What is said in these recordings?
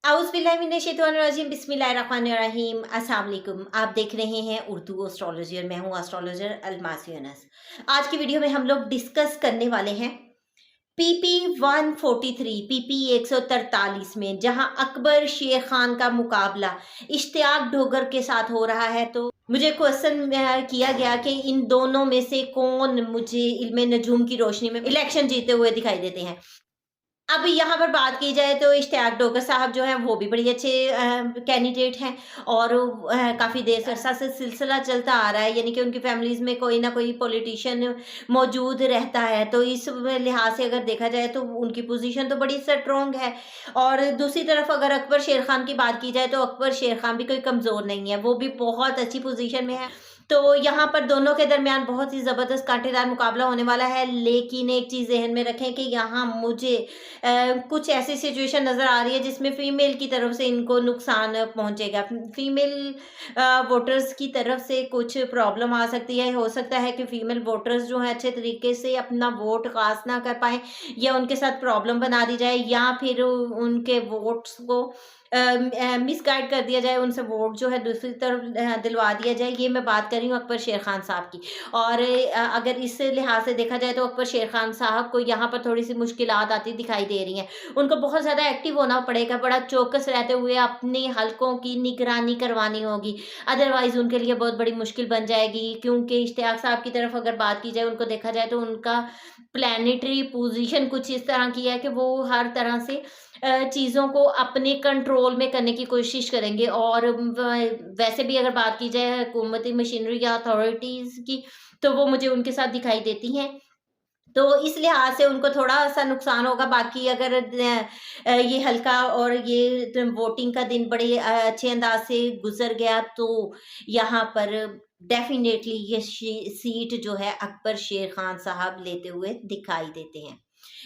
औज़ुबिल्लाहिमिनश्शैतानिर्रजीम बिस्मिल्लाहिर्रहमानिर्रहीम। अस्सलाम वालेकुम। आप देख रहे हैं उर्दू एस्ट्रोलॉजी और मैं हूँ एस्ट्रोलॉजर अलमासी यूनुस। आज की वीडियो में हम लोग डिस्कस करने वाले हैं पीपी 143 पीपी 143 में जहां अकबर शेर खान का मुकाबला इश्तियाक डोगर के साथ हो रहा है। तो मुझे क्वेश्चन किया गया कि इन दोनों में से कौन मुझे इल्मे नजूम की रोशनी में इलेक्शन जीते हुए दिखाई देते हैं। अब यहाँ पर बात की जाए तो इश्तियाक डोगर साहब जो हैं वो भी बड़ी अच्छे कैंडिडेट हैं और काफ़ी देर से अरसा से सिलसिला चलता आ रहा है, यानी कि उनकी फैमिलीज़ में कोई ना कोई पॉलिटिशियन मौजूद रहता है। तो इस लिहाज से अगर देखा जाए तो उनकी पोजीशन तो बड़ी स्ट्रॉन्ग है। और दूसरी तरफ अगर अकबर शेर खान की बात की जाए तो अकबर शेर खान भी कोई कमज़ोर नहीं है, वो भी बहुत अच्छी पोजीशन में है। तो यहाँ पर दोनों के दरमियान बहुत ही ज़बरदस्त कांटेदार मुकाबला होने वाला है। लेकिन एक चीज़ ज़हन में रखें कि यहाँ मुझे कुछ ऐसी सिचुएशन नज़र आ रही है जिसमें फ़ीमेल की तरफ से इनको नुकसान पहुँचेगा। फ़ीमेल वोटर्स की तरफ से कुछ प्रॉब्लम आ सकती है। हो सकता है कि फ़ीमेल वोटर्स जो हैं अच्छे तरीके से अपना वोट कास्ट ना कर पाएँ, या उनके साथ प्रॉब्लम बना दी जाए, या फिर उनके वोट्स को मिसगाइड कर दिया जाए, उनसे वोट जो है दूसरी तरफ दिलवा दिया जाए। ये मैं बात कर रही हूँ अकबर शेर खान साहब की। और अगर इस लिहाज से देखा जाए तो अकबर शेर खान साहब को यहाँ पर थोड़ी-सी मुश्किलात आती दिखाई दे रही हैं। उनको बहुत ज़्यादा एक्टिव होना पड़ेगा, बड़ा चौकस रहते हुए अपने हलकों की निगरानी करवानी होगी। अदरवाइज़ उनके लिए बहुत बड़ी मुश्किल बन जाएगी, क्योंकि इश्तियाक साहब की तरफ अगर बात की जाए, उनको देखा जाए तो उनका प्लैनेटरी पोज़ीशन कुछ इस तरह की है कि वो हर तरह से चीज़ों को अपने कंट्रोल में करने की कोशिश करेंगे। और वैसे भी अगर बात की जाए हुकूमती मशीनरी या अथॉरिटीज़ की, तो वो मुझे उनके साथ दिखाई देती हैं। तो इस लिहाज से उनको थोड़ा-सा नुकसान होगा। बाकी अगर ये हल्का और ये वोटिंग का दिन बड़े अच्छे अंदाज़ से गुज़र गया तो यहाँ पर डेफ़िनेटली ये सीट जो है अकबर शेर खान साहब लेते हुए दिखाई देते हैं।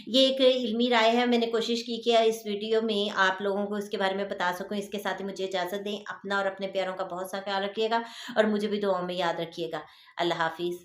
ये एक इल्मी राय है, मैंने कोशिश की कि इस वीडियो में आप लोगों को इसके बारे में बता सकूँ। इसके साथ ही मुझे इजाज़त दें। अपना और अपने प्यारों का बहुत सा ख़्याल रखिएगा और मुझे भी दुआओं में याद रखिएगा। अल्लाह हाफ़िज़।